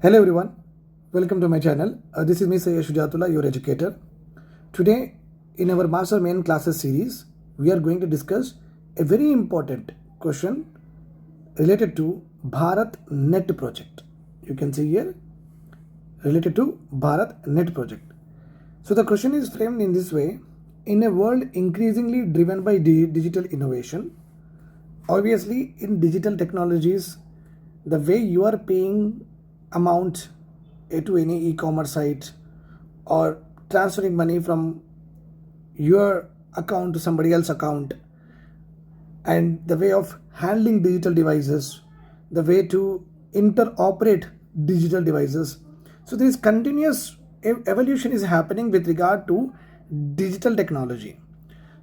Hello everyone, welcome to my channel. This is me Sayyid Shujatullah, your educator. Today in our Master Main Classes series, we are going to discuss a very important question related to Bharat Net project. You can see here related to Bharat Net project. So the question is framed in this way: in a world increasingly driven by digital innovation, obviously in digital technologies, the way you are paying amount to any e-commerce site or transferring money from your account to somebody else's account, and the way of handling digital devices, the way to interoperate digital devices. So there is continuous evolution is happening with regard to digital technology.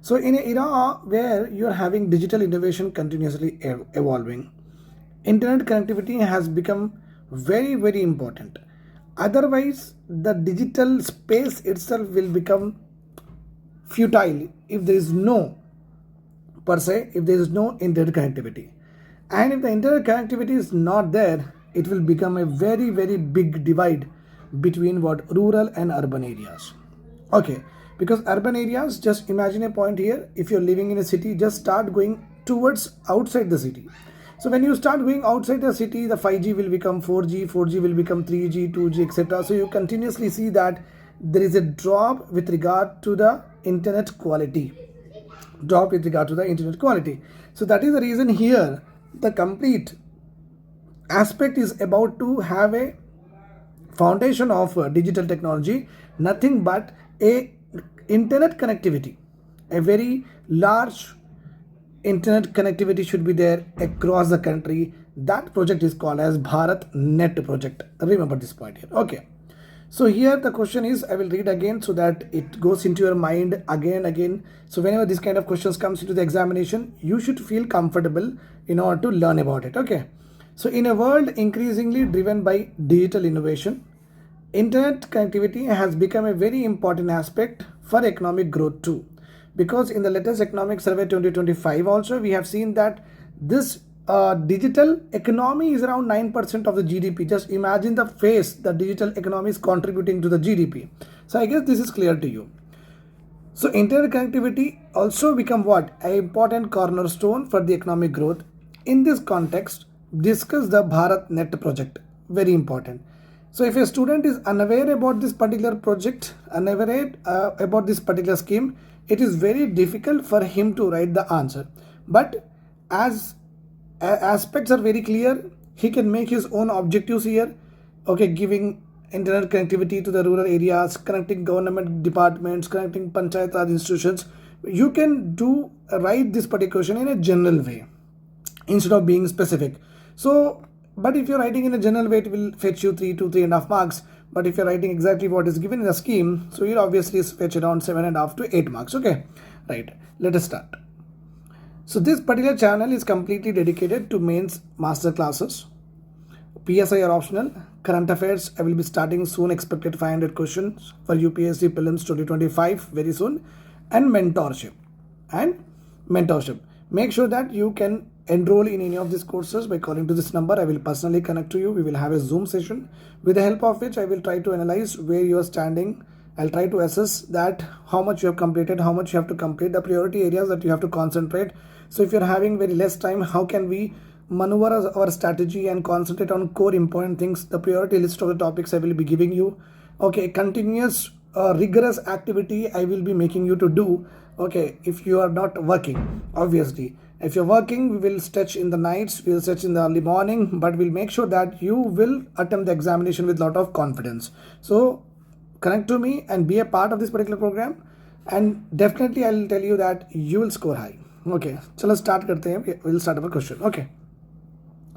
So in an era where you are having digital innovation continuously evolving, internet connectivity has become very important. Otherwise, the digital space itself will become futile if there is no, per se, if there is no internet connectivity. And if the internet connectivity is not there, it will become a very big divide between what rural and urban areas. Okay, because urban areas, just imagine a point here. If you're living in a city, just start going towards outside the city. So when you start going outside the city, the 5G will become 4G, 4G will become 3G, 2G, etc. So you continuously see that there is a drop with regard to the internet quality. So that is the reason here the complete aspect is about to have a foundation of digital technology, nothing but a internet connectivity. A very large internet connectivity should be there across the country. That project is called as Bharat Net project. Remember this point here. Okay, so here the question is, I will read again so that it goes into your mind again. So whenever this kind of questions comes into the examination, you should feel comfortable in order to learn about it. Okay, so in a world increasingly driven by digital innovation, internet connectivity has become a very important aspect for economic growth too. Because in the latest economic survey 2025 also, we have seen that this digital economy is around 9% of the GDP. Just imagine the phase the digital economy is contributing to the GDP. So I guess this is clear to you. So internet connectivity also become what? An important cornerstone for the economic growth. In this context, discuss the Bharat Net project. Very important. So if a student is unaware about this particular project, unaware about this particular scheme, it is very difficult for him to write the answer. But as aspects are very clear, he can make his own objectives here. Okay, giving internet connectivity to the rural areas, connecting government departments, connecting panchayat raj institutions. You can write this particular question in a general way instead of being specific. So, but if you're writing in a general way, it will fetch you 3 to 3.5 marks. But if you're writing exactly what is given in the scheme, so you'll obviously fetch around 7.5 to 8 marks. Okay, right. Let us start. So this particular channel is completely dedicated to mains master classes. PSIR optional. Current affairs, I will be starting soon, expected 500 questions for UPSC prelims 2025 very soon. And mentorship. Make sure that you can enroll in any of these courses by calling to this number. I will personally connect to you. We will have a Zoom session with the help of which I will try to analyze where you are standing. I'll try to assess that how much you have completed, how much you have to complete, the priority areas that you have to concentrate. So if you're having very less time, how can we maneuver our strategy and concentrate on core important things? The priority list of the topics I will be giving you. Okay, continuous rigorous activity I will be making you to do. Okay, if you are not working, obviously. If you're working, we will stretch in the nights, we will stretch in the early morning, but we'll make sure that you will attempt the examination with a lot of confidence. So connect to me and be a part of this particular program, and definitely I'll tell you that you will score high. Okay, so let's start. We'll start our question. Okay,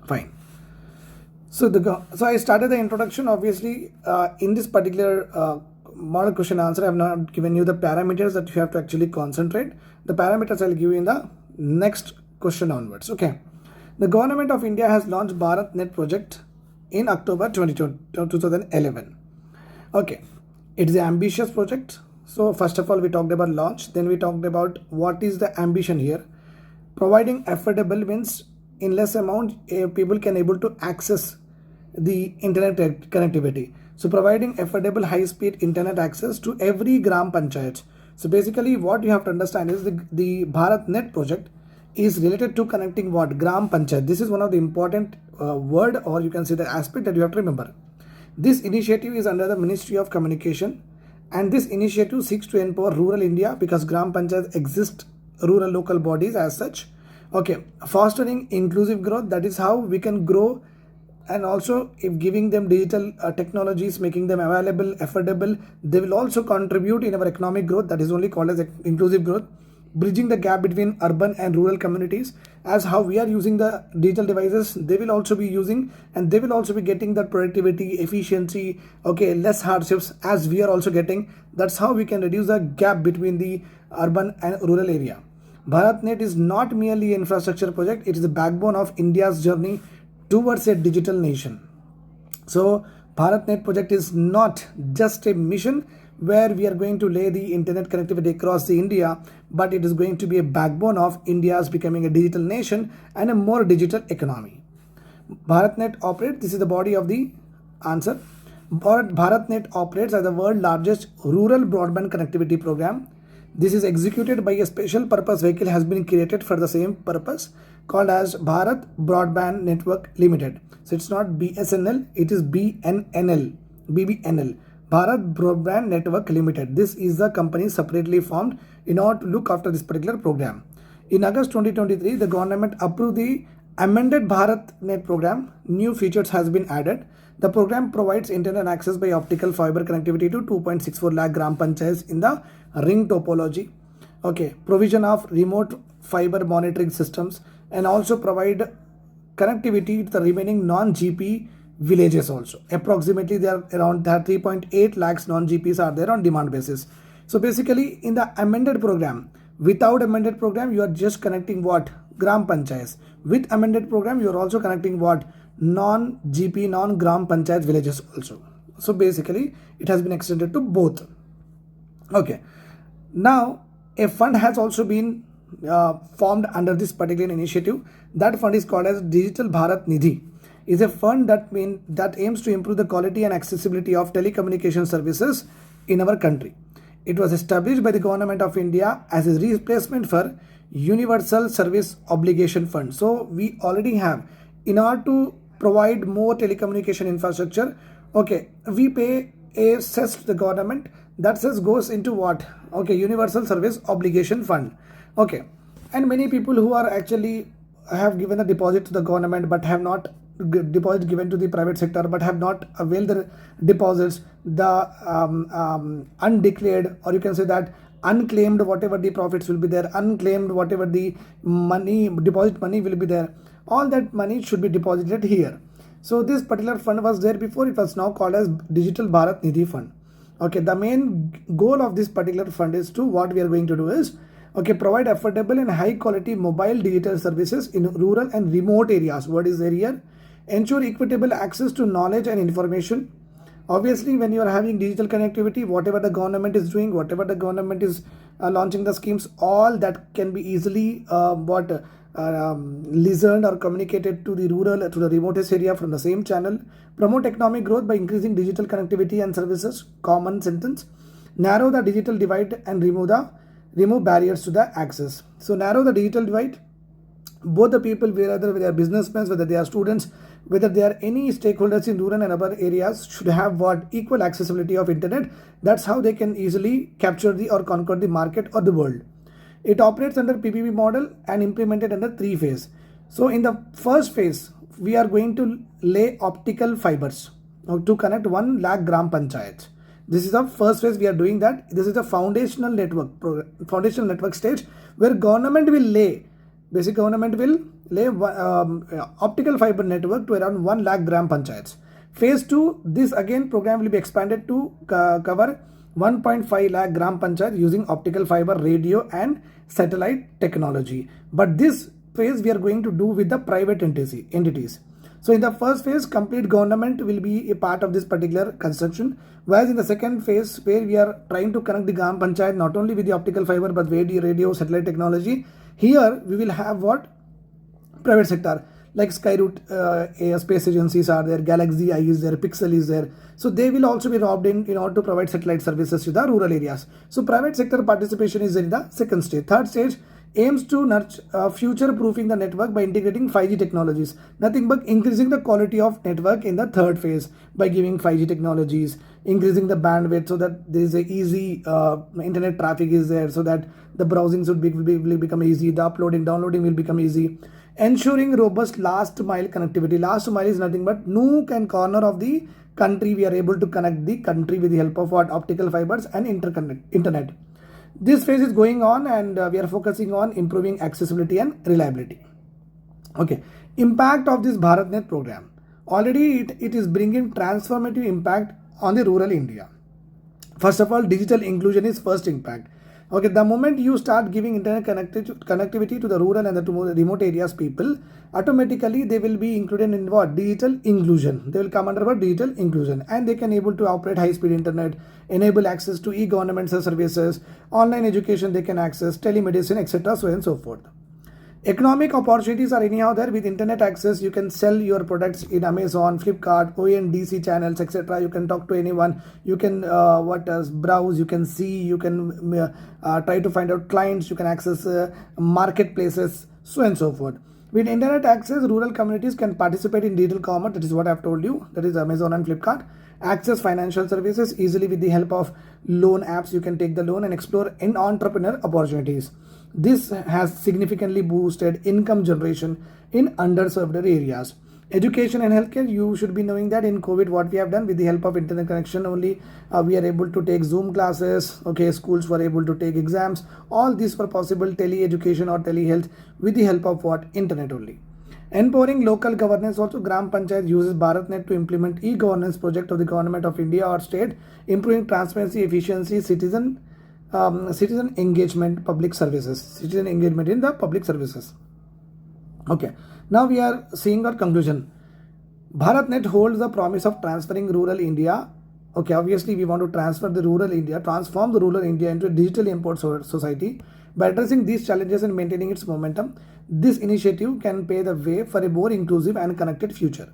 fine. So I started the introduction. Obviously, in this particular model question answer, I have not given you the parameters that you have to actually concentrate. The parameters I'll give you in the next question onwards. Okay, the government of India has launched Bharat Net project in October 2011. Okay, it is an ambitious project. So first of all, we talked about launch, then we talked about what is the ambition here. Providing affordable means in less amount people can able to access the internet connectivity. So providing affordable high-speed internet access to every gram panchayat. So basically what you have to understand is the Bharat Net project is related to connecting what? Gram panchayat. This is one of the important word, or you can say the aspect that you have to remember. This initiative is under the Ministry of Communication, and this initiative seeks to empower rural India because gram panchayats exist rural local bodies as such. Okay, fostering inclusive growth, that is how we can grow, and also if giving them digital technologies, making them available, affordable, they will also contribute in our economic growth, that is only called as inclusive growth. Bridging the gap between urban and rural communities, as how we are using the digital devices, they will also be using, and they will also be getting that productivity, efficiency, okay, less hardships as we are also getting. That's how we can reduce the gap between the urban and rural area. BharatNet is not merely an infrastructure project, it is the backbone of India's journey towards a digital nation. So BharatNet project is not just a mission where we are going to lay the internet connectivity across the India, but it is going to be a backbone of India's becoming a digital nation and a more digital economy. BharatNet operates, this is the body of the answer. BharatNet operates as the world's largest rural broadband connectivity program. This is executed by a special purpose vehicle has been created for the same purpose, called as Bharat Broadband Network Limited. So it's not BSNL, it is BNNL, BBNL. Bharat Broadband Network Limited. This is the company separately formed in order to look after this particular program. In August 2023, the government approved the amended Bharat Net program. New features has been added. The program provides internet access by optical fiber connectivity to 2.64 lakh gram panchayats in the ring topology. Okay, provision of remote fiber monitoring systems, and also provide connectivity to the remaining non-GP villages also. Approximately there are around 3.8 lakhs non-GPs are there on demand basis. So basically in the amended program, without amended program you are just connecting what? Gram panchayats. With amended program you are also connecting what? Non-GP, non-gram panchayat villages also. So basically it has been extended to both. Okay, now a fund has also been formed under this particular initiative. That fund is called as Digital Bharat Nidhi. Is a fund that aims to improve the quality and accessibility of telecommunication services in our country. It was established by the Government of India as a replacement for Universal Service Obligation Fund. So we already have, in order to provide more telecommunication infrastructure, okay, we pay a cess to the government. That cess goes into what? Okay, Universal Service Obligation Fund. Okay, and many people who are actually have given a deposit to the government but have not deposit given to the private sector but have not availed their deposits, the undeclared, or you can say that unclaimed, whatever the profits will be there, unclaimed whatever the money, deposit money will be there, all that money should be deposited here. So this particular fund was there before, it was now called as Digital Bharat Nidhi Fund. Okay, the main goal of this particular fund is to, what we are going to do is, okay, provide affordable and high quality mobile digital services in rural and remote areas. What is there here? Ensure equitable access to knowledge and information. Obviously, when you are having digital connectivity, whatever the government is doing, whatever the government is launching the schemes, all that can be easily listened or communicated to the rural, to the remotest area from the same channel. Promote economic growth by increasing digital connectivity and services. Common sentence. Narrow the digital divide and remove barriers to the access. So narrow the digital divide. Both the people, whether they are businessmen, whether they are students, whether they are any stakeholders in rural and urban areas, should have what? Equal accessibility of internet. That's how they can easily capture the or conquer the market or the world. It operates under PPP model and implemented under 3 phases. So in the first phase, we are going to lay optical fibers to connect 1 lakh gram panchayats. This is the first phase we are doing that. This is the foundational network stage where government will lay, basic government will lay optical fiber network to around 1 lakh gram panchayats. Phase 2, this again program will be expanded to cover 1.5 lakh gram panchayat using optical fiber, radio and satellite technology. But this phase we are going to do with the private entities. So in the first phase, complete government will be a part of this particular construction. Whereas in the second phase, where we are trying to connect the gram panchayat not only with the optical fiber but radio, satellite technology, here we will have what? Private sector. like Skyroot space agencies are there, Galaxy Eye is there, Pixel is there. So they will also be robbed in order to provide satellite services to the rural areas. So private sector participation is in the second stage. Third stage aims to nurture future-proofing the network by integrating 5G technologies. Nothing but increasing the quality of network in the third phase by giving 5G technologies, increasing the bandwidth so that there is a easy internet traffic is there, so that the browsing will become easy, the uploading, downloading will become easy. Ensuring robust last mile connectivity. Last mile is nothing but nook and corner of the country. We are able to connect the country with the help of what? Optical fibers and internet. This phase is going on, and we are focusing on improving accessibility and reliability. Okay, impact of this BharatNet program. Already it is bringing transformative impact on the rural India. First of all, digital inclusion is first impact. Okay, the moment you start giving internet connectivity to the rural and the remote areas people, automatically they will be included in what? Digital inclusion. They will come under what? Digital inclusion, and they can able to operate high-speed internet, enable access to e-government services, online education they can access, telemedicine, etc. so on and so forth. Economic opportunities are anyhow there. With internet access, you can sell your products in Amazon, Flipkart, ONDC channels, etc. You can talk to anyone. You can browse. You can see. You can try to find out clients. You can access marketplaces, so on and so forth. With internet access, rural communities can participate in digital commerce. That is what I have told you. That is Amazon and Flipkart. Access financial services easily with the help of loan apps. You can take the loan and explore in entrepreneur opportunities. This has significantly boosted income generation in underserved areas. Education and healthcare, you should be knowing that in COVID what we have done with the help of internet connection only, we are able to take Zoom classes. Okay, schools were able to take exams. All these were possible tele-education or tele-health with the help of what? Internet only. Empowering local governance also, Gram Panchayat uses BharatNet to implement e-governance project of the government of India or state, improving transparency, efficiency, citizen engagement, public services, citizen engagement in the public services. Okay, now we are seeing our conclusion. BharatNet holds the promise of transferring rural India. Okay, obviously we want to transform the rural India into a digitally empowered society. By addressing these challenges and maintaining its momentum, this initiative can pave the way for a more inclusive and connected future.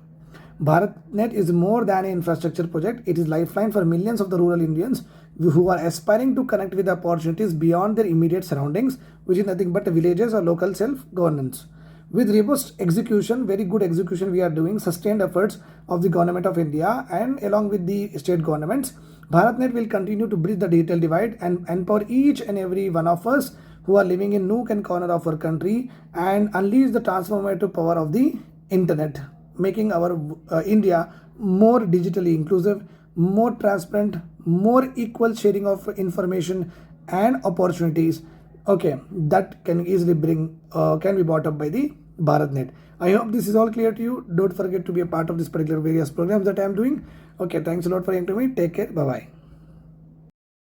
BharatNet is more than an infrastructure project. It is lifeline for millions of the rural Indians who are aspiring to connect with opportunities beyond their immediate surroundings, which is nothing but villages or local self-governance. With robust execution, very good execution we are doing, sustained efforts of the government of India and along with the state governments, BharatNet will continue to bridge the digital divide and empower each and every one of us who are living in nook and corner of our country and unleash the transformative power of the internet, making our India more digitally inclusive, more transparent, more equal sharing of information and opportunities. Okay, that can easily can be brought up by the BharatNet. I hope this is all clear to you. Don't forget to be a part of this particular various programs that I am doing. Okay, thanks a lot for hearing to me. Take care. Bye-bye.